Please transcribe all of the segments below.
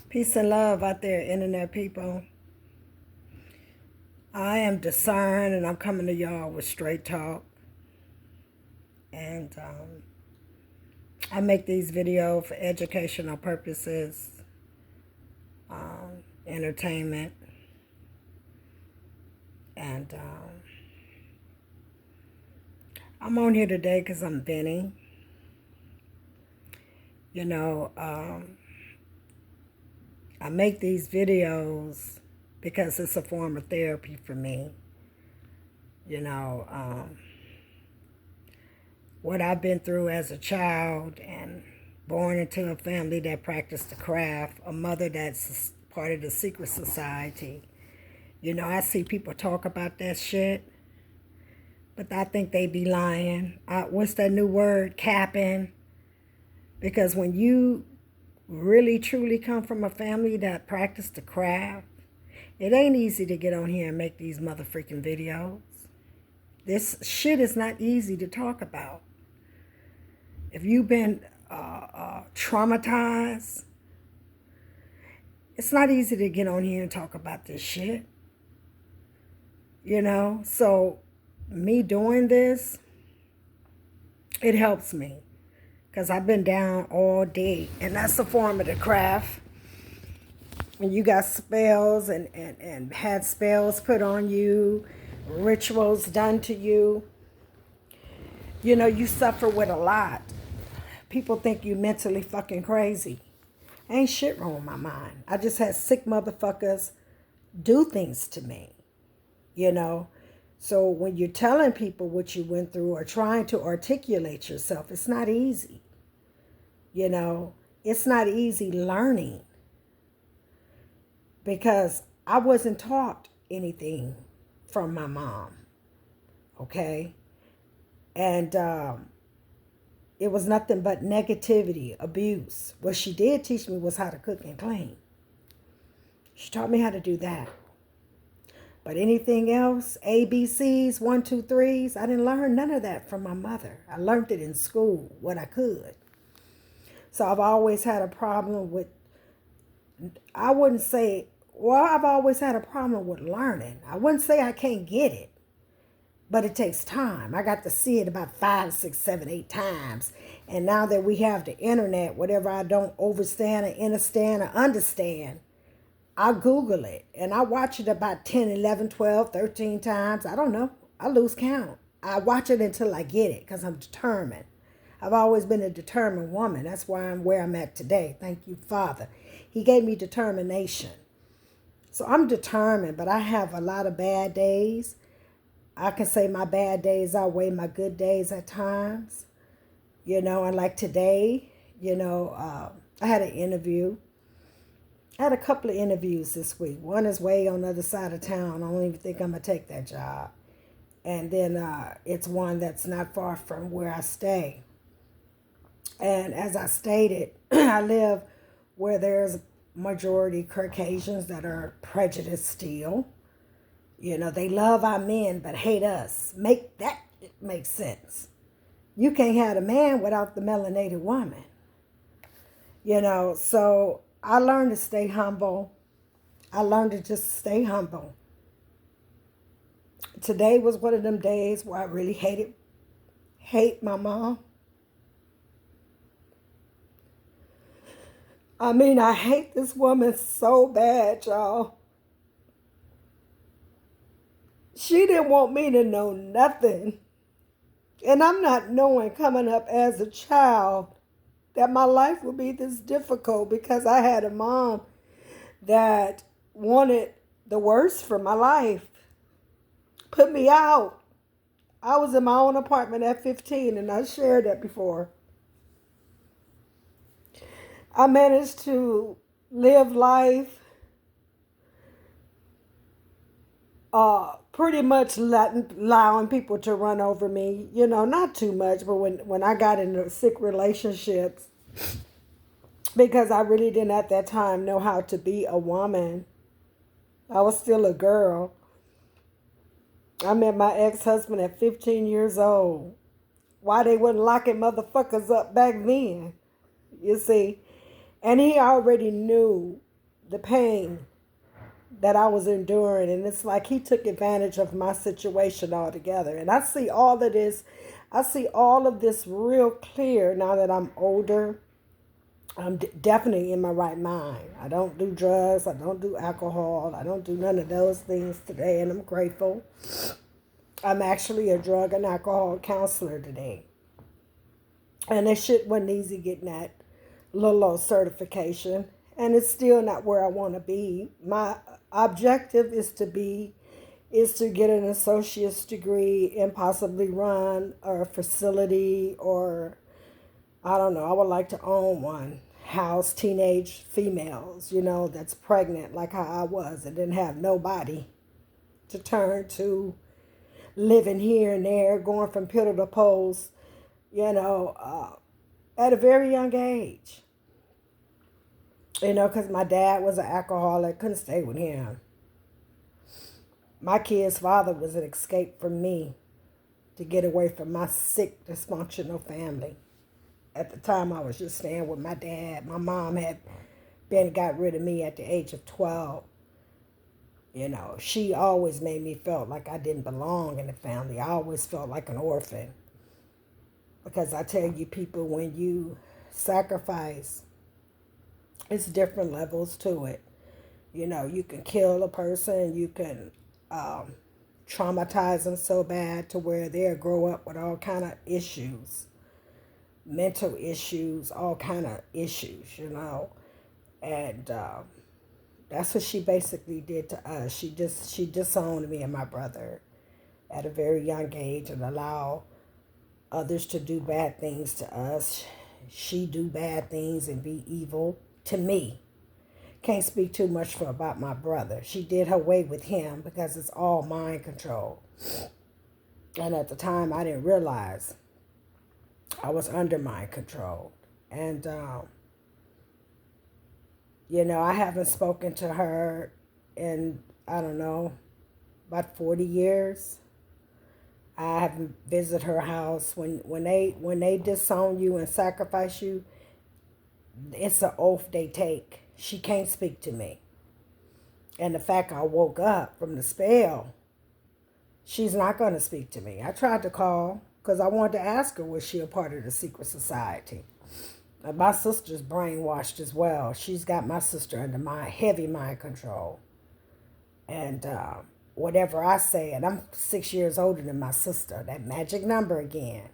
Peace and love out there, internet people. I am Discern, and I'm coming to y'all with straight talk. And I make these videos for educational purposes, entertainment, and I'm on here today because I'm venting. You know, I make these videos because it's a form of therapy for me. You know, what I've been through as a child and born into a family that practiced the craft, a mother that's part of the secret society. You know, I see people talk about that shit, but I think they be lying. What's that new word? Capping. Because when you really truly come from a family that practiced the craft, it ain't easy to get on here and make these motherfucking videos. This shit is not easy to talk about. If you've been traumatized, it's not easy to get on here and talk about this shit. You know, so me doing this, it helps me because I've been down all day, and that's the form of the craft. When you got spells and had spells put on you, rituals done to you, you know, you suffer with a lot. People think you mentally fucking crazy. Ain't shit wrong with my mind. I just had sick motherfuckers do things to me, you know. So when you're telling people what you went through or trying to articulate yourself, it's not easy. You know, it's not easy learning because I wasn't taught anything from my mom, okay? And it was nothing but negativity, abuse. What she did teach me was how to cook and clean. She taught me how to do that. But anything else, ABCs, 1, 2, 3s, I didn't learn none of that from my mother. I learned it in school, what I could. So I've always had a problem with, I wouldn't say, well, I've always had a problem with learning. I wouldn't say I can't get it, but it takes time. I got to see it about 5, 6, 7, 8 times. And now that we have the internet, whatever I don't overstand or understand or understand, I Google it and I watch it about 10, 11, 12, 13 times. I don't know. I lose count. I watch it until I get it because I'm determined. I've always been a determined woman. That's why I'm where I'm at today. Thank you, Father. He gave me determination. So I'm determined, but I have a lot of bad days. I can say my bad days outweigh my good days at times. You know, and like today, you know, I had an interview. I had a couple of interviews this week. One is way on the other side of town. I don't even think I'm going to take that job. And then it's one that's not far from where I stay. And as I stated, I live where there's majority Caucasians that are prejudiced still. You know, they love our men but hate us. Make that make sense. You can't have a man without the melanated woman. You know, so I learned to stay humble. I learned to just stay humble. Today was one of them days where I really hate my mom. I mean, I hate this woman so bad, y'all. She didn't want me to know nothing. And I'm not knowing coming up as a child that my life would be this difficult because I had a mom that wanted the worst for my life. Put me out. I was in my own apartment at 15 and I shared that before. I managed to live life pretty much allowing people to run over me. You know, not too much, but when I got into sick relationships, because I really didn't at that time know how to be a woman. I was still a girl. I met my ex-husband at 15 years old. Why they wasn't locking motherfuckers up back then, you see. And he already knew the pain that I was enduring. And it's like he took advantage of my situation altogether. And I see all of this. I see all of this real clear now that I'm older. I'm definitely in my right mind. I don't do drugs. I don't do alcohol. I don't do none of those things today. And I'm grateful. I'm actually a drug and alcohol counselor today. And that shit wasn't easy getting that little old certification. And it's still not where I want to be. My objective is to get an associate's degree and possibly run a facility, or I don't know, I would like to own one. House teenage females, that's pregnant like how I was and didn't have nobody to turn to, living here and there, going from pillar to post, at a very young age. Because my dad was an alcoholic, couldn't stay with him. My kid's father was an escape from me to get away from my sick, dysfunctional family. At the time, I was just staying with my dad. My mom had got rid of me at the age of 12. She always made me feel like I didn't belong in the family. I always felt like an orphan. Because I tell you, people, when you sacrifice, it's different levels to it. You can kill a person. You can traumatize them so bad to where they'll grow up with all kind of issues, mental issues, all kind of issues, and that's what she basically did to us. She disowned me and my brother at a very young age and allowed others to do bad things to us. She do bad things and be evil to me. Can't speak too much about my brother. She did her way with him because it's all mind control. And at the time, I didn't realize I was under mind control. And, I haven't spoken to her in, I don't know, about 40 years. I haven't visited her house. When they disown you and sacrifice you, it's an oath they take. She can't speak to me. And the fact I woke up from the spell, she's not going to speak to me. I tried to call because I wanted to ask her, was she a part of the secret society? My sister's brainwashed as well. She's got my sister under heavy mind control. And whatever I say, and I'm 6 years older than my sister, that magic number again.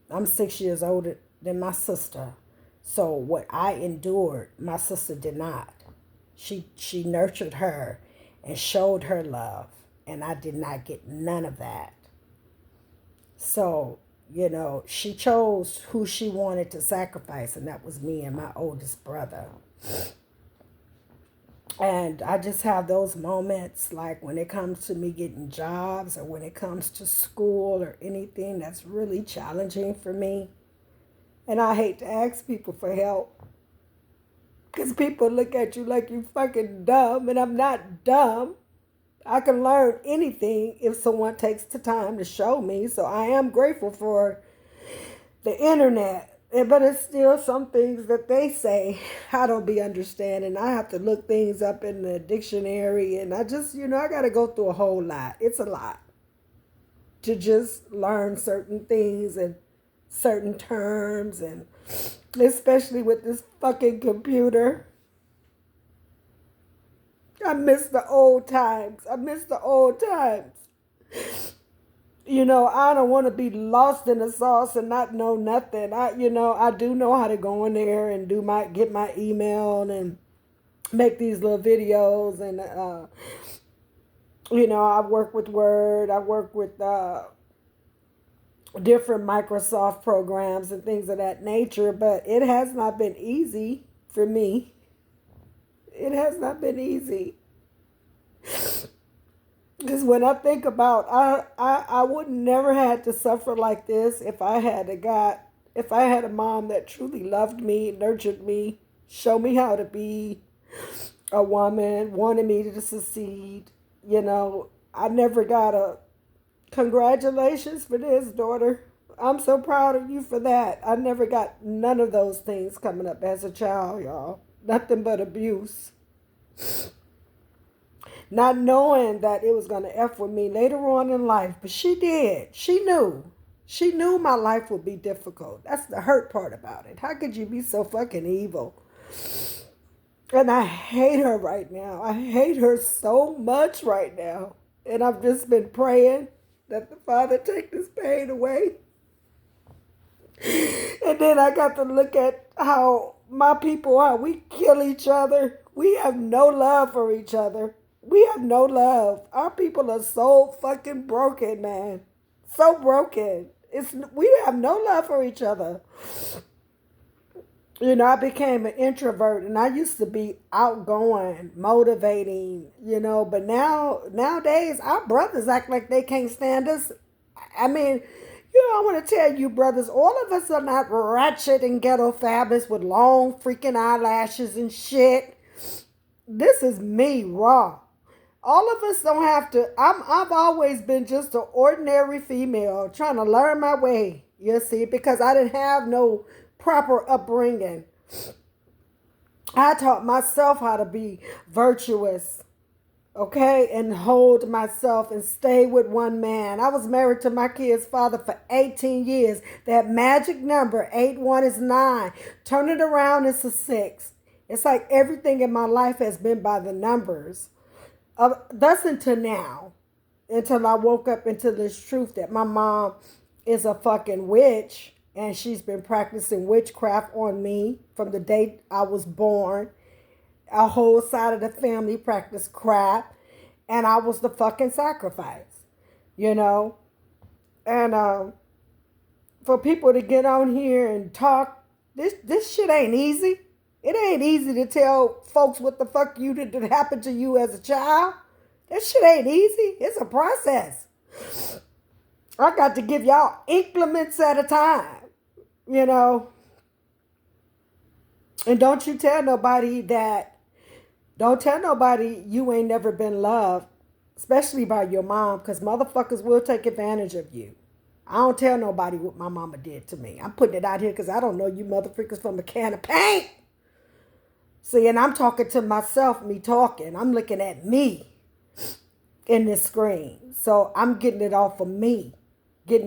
I'm 6 years older than my sister. So what I endured, my sister did not. She nurtured her and showed her love, and I did not get none of that. So, she chose who she wanted to sacrifice, and that was me and my oldest brother. And I just have those moments, like when it comes to me getting jobs or when it comes to school or anything that's really challenging for me. And I hate to ask people for help because people look at you like you fucking dumb, and I'm not dumb. I can learn anything if someone takes the time to show me. So I am grateful for the internet. But it's still some things that they say I don't be understanding. I have to look things up in the dictionary. And I just, I got to go through a whole lot. It's a lot to just learn certain things and certain terms. And especially with this fucking computer. I miss the old times. I don't want to be lost in the sauce and not know nothing. I do know how to go in there and get my email and make these little videos. And, I work with Word. I work with different Microsoft programs and things of that nature. But it has not been easy for me. It has not been easy. Because when I think about, I would never had to suffer like this if I had a mom that truly loved me, nurtured me, showed me how to be a woman, wanted me to succeed. I never got a congratulations for this, daughter. I'm so proud of you for that. I never got none of those things coming up as a child, y'all. Nothing but abuse. Not knowing that it was going to F with me later on in life. But she did. She knew. She knew my life would be difficult. That's the hurt part about it. How could you be so fucking evil? And I hate her right now. I hate her so much right now. And I've just been praying that the Father take this pain away. And then I got to look at how my people are. We kill each other. We have no love for each other. We have no love. Our people are so fucking broken, man. So broken. We have no love for each other. You know, I became an introvert, and I used to be outgoing, motivating, you know, but nowadays our brothers act like they can't stand us. I mean, you know, I want to tell you, brothers, all of us are not ratchet and ghetto fabulous with long freaking eyelashes and shit. This is me, raw. All of us don't have to. I've always been just an ordinary female trying to learn my way, you see, because I didn't have no proper upbringing. I taught myself how to be virtuous, okay, and hold myself and stay with one man. I was married to my kid's father for 18 years. That magic number, 8-1 is 9. Turn it around, it's a 6. It's like everything in my life has been by the numbers. That's until now, until I woke up into this truth that my mom is a fucking witch, and she's been practicing witchcraft on me from the day I was born. Our whole side of the family practiced crap, and I was the fucking sacrifice, you know. And for people to get on here and talk, this shit ain't easy. It ain't easy to tell folks what the fuck you did that happened to you as a child. That shit ain't easy. It's a process. I got to give y'all increments at a time, you know. And don't tell nobody you ain't never been loved, especially by your mom, because motherfuckers will take advantage of you. I don't tell nobody what my mama did to me. I'm putting it out here because I don't know you motherfuckers from a can of paint. See, and I'm talking to myself, me talking. I'm looking at me in this screen. So I'm getting it off of me. Getting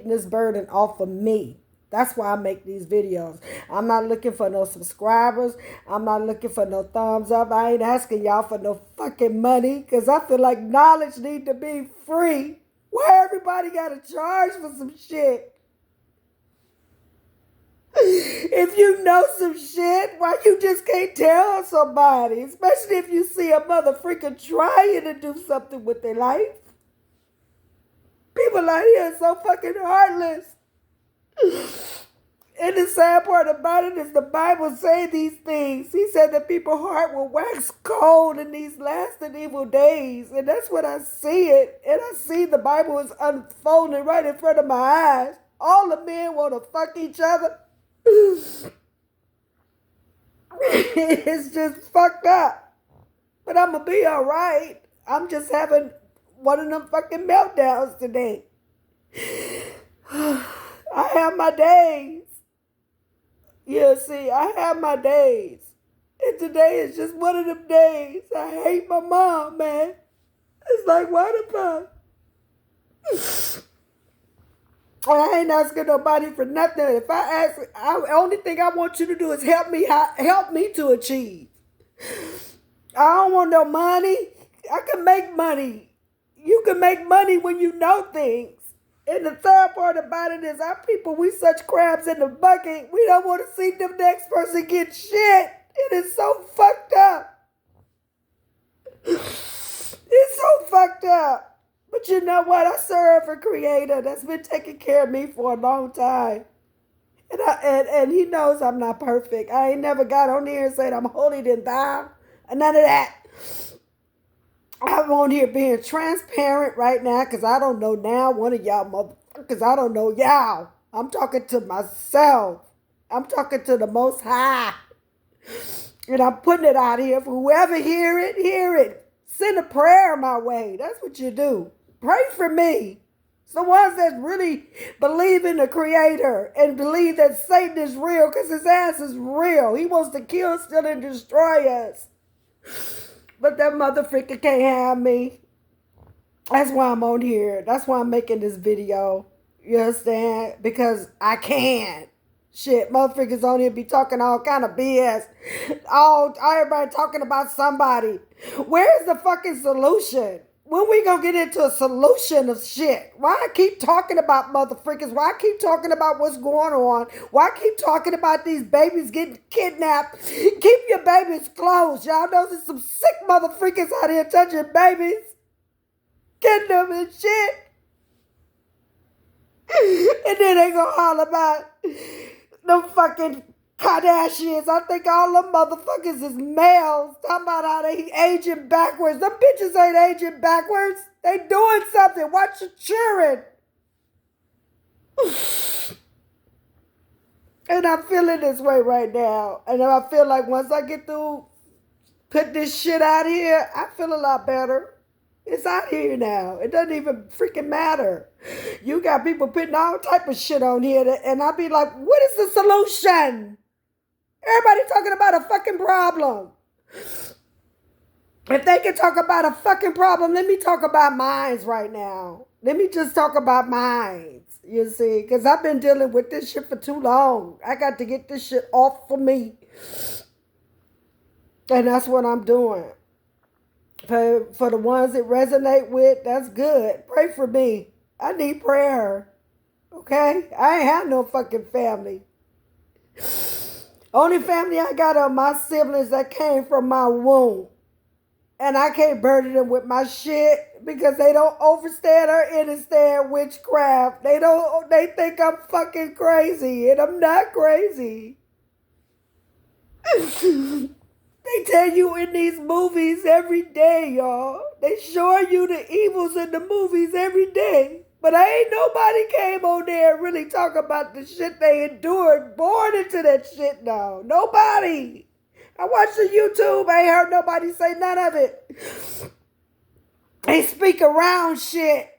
this burden off of me. That's why I make these videos. I'm not looking for no subscribers. I'm not looking for no thumbs up. I ain't asking y'all for no fucking money, because I feel like knowledge need to be free. Why everybody got to charge for some shit? If you know some shit, why you just can't tell somebody? Especially if you see a motherfucker trying to do something with their life. People out here are so fucking heartless. And the sad part about it is the Bible say these things. He said that people's heart will wax cold in these last and evil days. And that's what I see it. And I see the Bible is unfolding right in front of my eyes. All the men want to fuck each other. It's just fucked up. But I'm going to be all right. I'm just having one of them fucking meltdowns today. I have my days. Yeah, see, I have my days. And today is just one of them days. I hate my mom, man. It's like, why the fuck? I ain't asking nobody for nothing. If I ask, the only thing I want you to do is help me to achieve. I don't want no money. I can make money. You can make money when you know things. And the third part about it is our people, we such crabs in the bucket. We don't want to see the next person get shit. It is so fucked up. It's so fucked up. But you know what? I serve a creator that's been taking care of me for a long time. And he knows I'm not perfect. I ain't never got on here and said I'm holier than thou. And none of that. I'm on here being transparent right now because I don't know now one of y'all motherfuckers. I don't know y'all. I'm talking to myself. I'm talking to the Most High. And I'm putting it out here for whoever hear it, hear it. Send a prayer my way. That's what you do. Pray for me. It's the ones that really believe in the Creator and believe that Satan is real, because his ass is real. He wants to kill, steal, and destroy us. But that motherfucker can't have me. That's why I'm on here. That's why I'm making this video. You understand? Because I can. Shit, motherfuckers on here be talking all kind of BS. Everybody talking about somebody. Where's the fucking solution? When we gonna get into a solution of shit? Why I keep talking about motherfuckers? Why I keep talking about what's going on? Why I keep talking about these babies getting kidnapped? Keep your babies closed. Y'all know there's some sick motherfuckers out here touching babies. Getting them and shit. And then they gonna holler about them fucking Kardashians. I think all them motherfuckers is males. Talking about how they aging backwards. Them bitches ain't aging backwards. They doing something. Watch your children. And I'm feeling this way right now. And I feel like once I get through, put this shit out here, I feel a lot better. It's out here now. It doesn't even freaking matter. You got people putting all type of shit on here, and I'll be like, what is the solution? Everybody talking about a fucking problem. If they can talk about a fucking problem, let me talk about mines right now. Let me just talk about mines, you see, because I've been dealing with this shit for too long. I got to get this shit off for me. And that's what I'm doing. For the ones that resonate with, that's good. Pray for me. I need prayer. Okay? I ain't have no fucking family. Only family I got are my siblings that came from my womb. And I can't burden them with my shit because they don't understand or understand witchcraft. They think I'm fucking crazy, and I'm not crazy. They tell you in these movies every day, y'all. They show you the evils in the movies every day. But ain't nobody came on there and really talk about the shit they endured, born into that shit now. Nobody. I watched the YouTube. I ain't heard nobody say none of it. They speak around shit.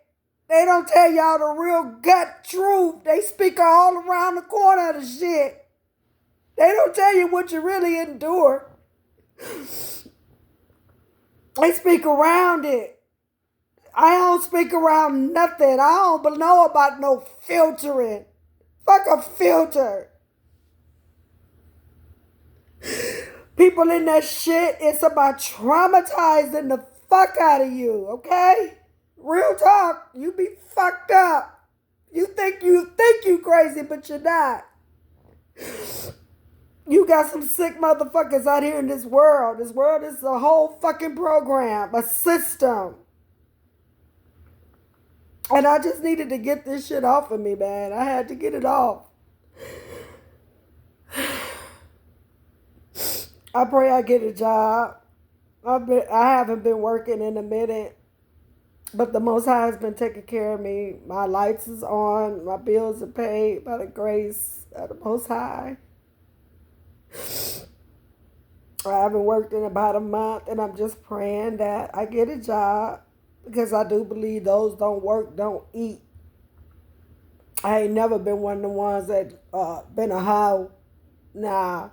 They don't tell y'all the real gut truth. They speak all around the corner of the shit. They don't tell you what you really endure. They speak around it. I don't speak around nothing. I don't know about no filtering. Fuck a filter. People in that shit, it's about traumatizing the fuck out of you, okay? Real talk, you be fucked up. You think you crazy, but you're not. You got some sick motherfuckers out here in this world. This world is a whole fucking program, a system. And I just needed to get this shit off of me, man. I had to get it off. I pray I get a job. I haven't been working in a minute, but the Most High has been taking care of me. My lights is on. My bills are paid by the grace of the Most High. I haven't worked in about a month, and I'm just praying that I get a job because I do believe those don't work, don't eat. I ain't never been one of the ones that been a hoe. Nah.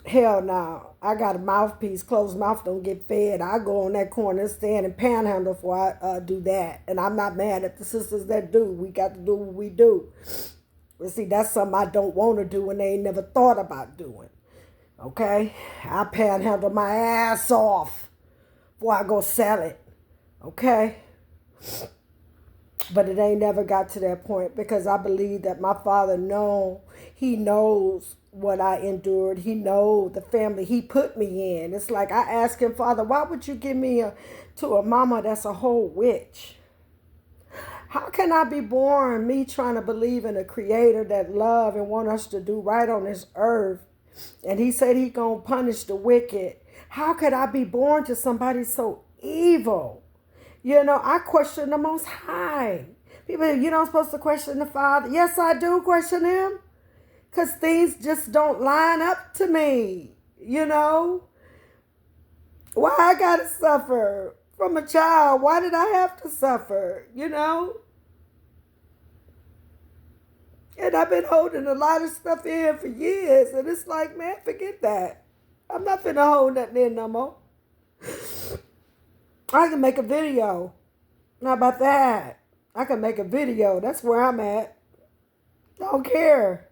Hell no. I got a mouthpiece. Closed mouth don't get fed. I go on that corner and stand and panhandle before I do that. And I'm not mad at the sisters that do. We got to do what we do. But see, that's something I don't want to do and they ain't never thought about doing. Okay? I panhandle my ass off before I go sell it. Okay? But it ain't never got to that point because I believe that my Father He knows what I endured. He knows the family He put me in. It's like I ask Him, Father, why would you give me to a mama that's a whole witch? How can I be born, me trying to believe in a creator that love and want us to do right on this earth? And He said He gonna punish the wicked. How could I be born to somebody so evil? You know, I question the Most High. People, you're not supposed to question the Father. Yes, I do question Him. Because things just don't line up to me. You know? Why I gotta suffer from a child? Why did I have to suffer? You know? And I've been holding a lot of stuff in for years. And it's like, man, forget that. I'm not finna hold nothing in no more. I can make a video. How about that? I can make a video. That's where I'm at. Don't care.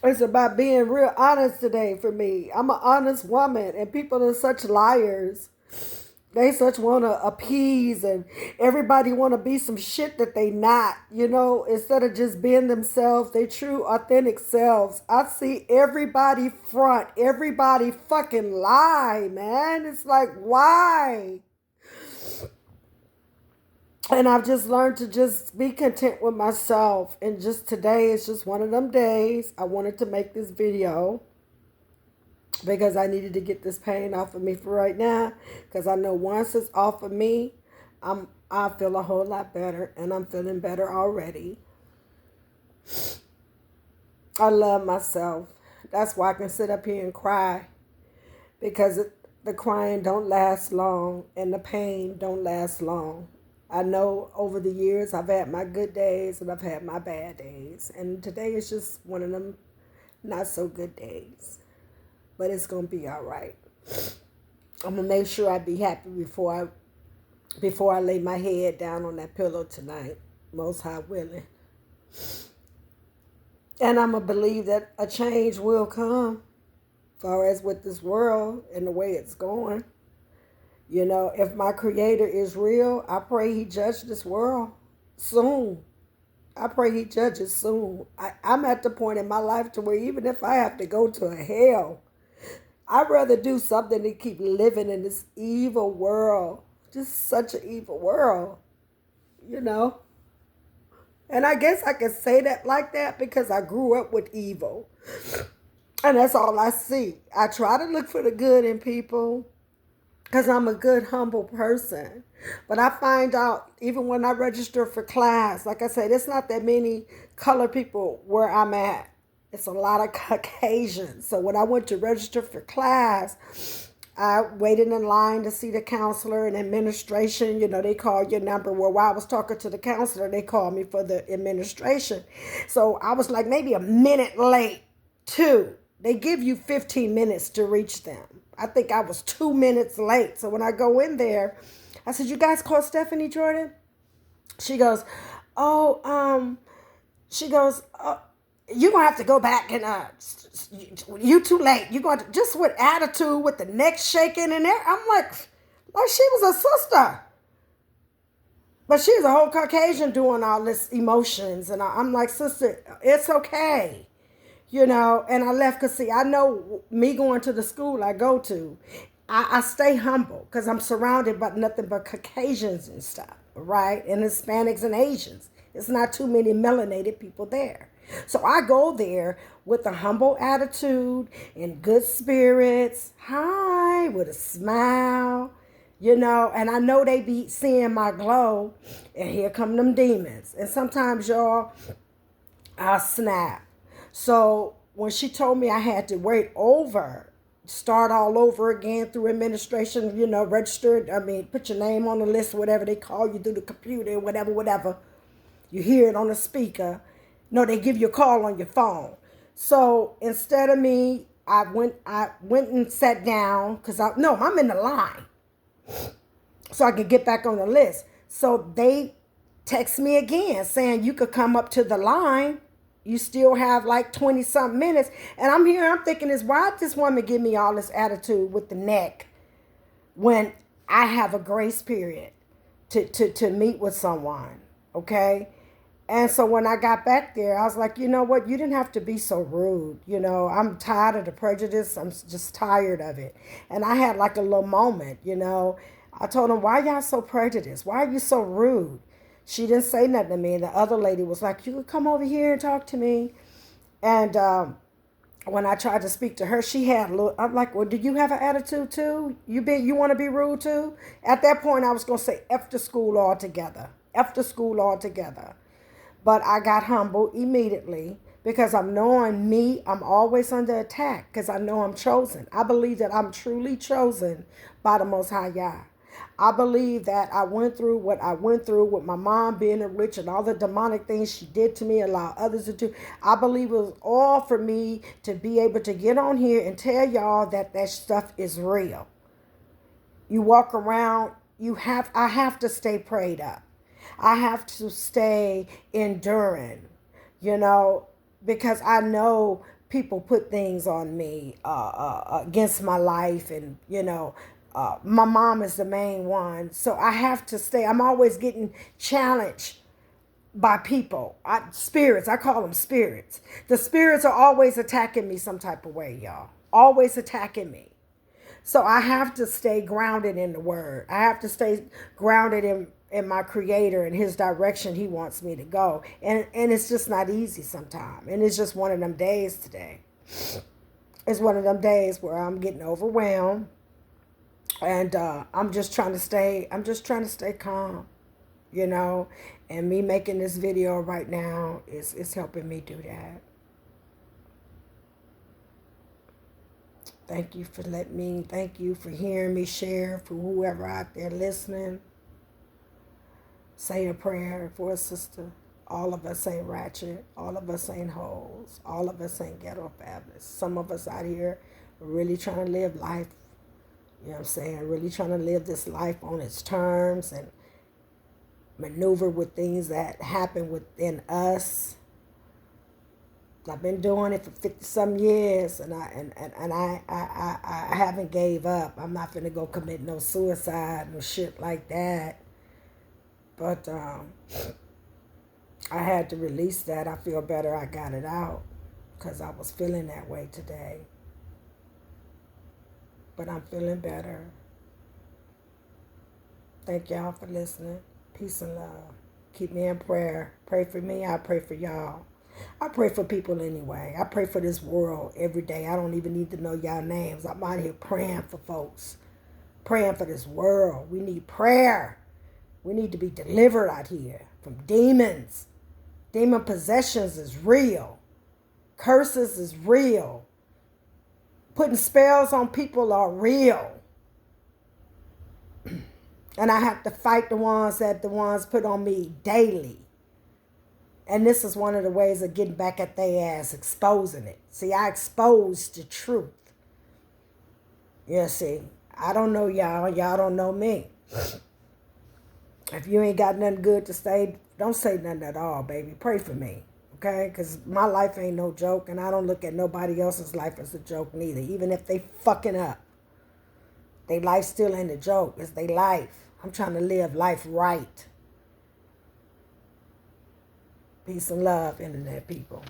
It's about being real honest today for me. I'm an honest woman, and people are such liars. They such want to appease, and everybody want to be some shit that they not, instead of just being themselves, they true authentic selves. I see everybody front, everybody fucking lie, man. It's like, why? And I've just learned to just be content with myself. And just today is just one of them days. I wanted to make this video because I needed to get this pain off of me for right now. Because I know once it's off of me, I feel a whole lot better. And I'm feeling better already. I love myself. That's why I can sit up here and cry. Because the crying don't last long. And the pain don't last long. I know over the years I've had my good days and I've had my bad days. And today is just one of them not so good days. But it's going to be all right. I'm going to make sure I be happy before I lay my head down on that pillow tonight. Most High willing. And I'm going to believe that a change will come as far as with this world and the way it's going. If my Creator is real, I pray He judge this world soon. I pray He judges soon. I'm at the point in my life to where even if I have to go to a hell, I'd rather do something than keep living in this evil world. Just such an evil world, And I guess I can say that like that because I grew up with evil. And that's all I see. I try to look for the good in people. Because I'm a good, humble person. But I find out, even when I register for class, like I said, it's not that many colored people where I'm at. It's a lot of Caucasians. So when I went to register for class, I waited in line to see the counselor and administration. They call your number. Well, while I was talking to the counselor, they called me for the administration. So I was like maybe a minute late, too. They give you 15 minutes to reach them. I think I was 2 minutes late. So when I go in there, I said, "You guys call Stephanie Jordan?" She goes, "Oh, you're going to have to go back and, you too late. You're going to," just with attitude, with the neck shaking and there. I'm like she was a sister. But she's a whole Caucasian doing all this emotions. And I'm like, "Sister, it's okay." And I left because, see, I know me going to the school I go to, I stay humble because I'm surrounded by nothing but Caucasians and stuff, right? And Hispanics and Asians. It's not too many melanated people there. So I go there with a humble attitude and good spirits. Hi, with a smile, and I know they be seeing my glow. And here come them demons. And sometimes, y'all, I'll snap. So when she told me I had to start all over again through administration, registered, put your name on the list, whatever they call you through the computer, whatever. You hear it on the speaker. No, they give you a call on your phone. So instead of me, I went and sat down because I'm in the line. So I could get back on the list. So they text me again saying you could come up to the line. You still have like 20 something minutes. And I'm thinking why did this woman give me all this attitude with the neck when I have a grace period to meet with someone, okay? And so when I got back there, I was like, you know what? You didn't have to be so rude. I'm tired of the prejudice. I'm just tired of it. And I had like a little moment, I told him, "Why y'all so prejudiced? Why are you so rude?" She didn't say nothing to me. And the other lady was like, "You could come over here and talk to me." And when I tried to speak to her, she had a little, I'm like, "Well, do you have an attitude too? You want to be rude too?" At that point, I was going to say F the school altogether. F the school altogether. But I got humble immediately because I'm knowing me, I'm always under attack because I know I'm chosen. I believe that I'm truly chosen by the Most High Yah. I believe that I went through what I went through with my mom being a witch and all the demonic things she did to me, allow others to do. I believe it was all for me to be able to get on here and tell y'all that that stuff is real. You walk around, I have to stay prayed up. I have to stay enduring, you know, because I know people put things on me against my life, and my mom is the main one, so I have to stay. I'm always getting challenged by people, spirits. I call them spirits. The spirits are always attacking me some type of way, y'all. Always attacking me. So I have to stay grounded in the word. I have to stay grounded in my creator and his direction he wants me to go. And it's just not easy sometimes. And it's just one of them days today. It's one of them days where I'm getting overwhelmed. And I'm just trying to stay calm, you know. And me making this video right now is helping me do that. Thank you for hearing me share, for whoever out there listening. Say a prayer for a sister. All of us ain't ratchet. All of us ain't hoes. All of us ain't ghetto fabulous. Some of us out here are really trying to live life, you know what I'm saying? Really trying to live this life on its terms and maneuver with things that happen within us. I've been doing it for 50-some years, and I haven't gave up. I'm not finna go commit no suicide, no shit like that. But I had to release that. I feel better I got it out because I was feeling that way today. But I'm feeling better. Thank y'all for listening. Peace and love. Keep me in prayer. Pray for me. I pray for y'all. I pray for people anyway. I pray for this world every day. I don't even need to know y'all names. I'm out here praying for folks. Praying for this world. We need prayer. We need to be delivered out here from demons. Demon possessions is real. Curses is real. Putting spells on people are real. And I have to fight the ones put on me daily. And this is one of the ways of getting back at their ass, exposing it. See, I exposed the truth. You see, I don't know y'all. Y'all don't know me. If you ain't got nothing good to say, don't say nothing at all, baby. Pray for me, okay? Because my life ain't no joke, and I don't look at nobody else's life as a joke neither, even if they fucking up. Their life still ain't a joke. It's their life. I'm trying to live life right. Peace and love, internet people.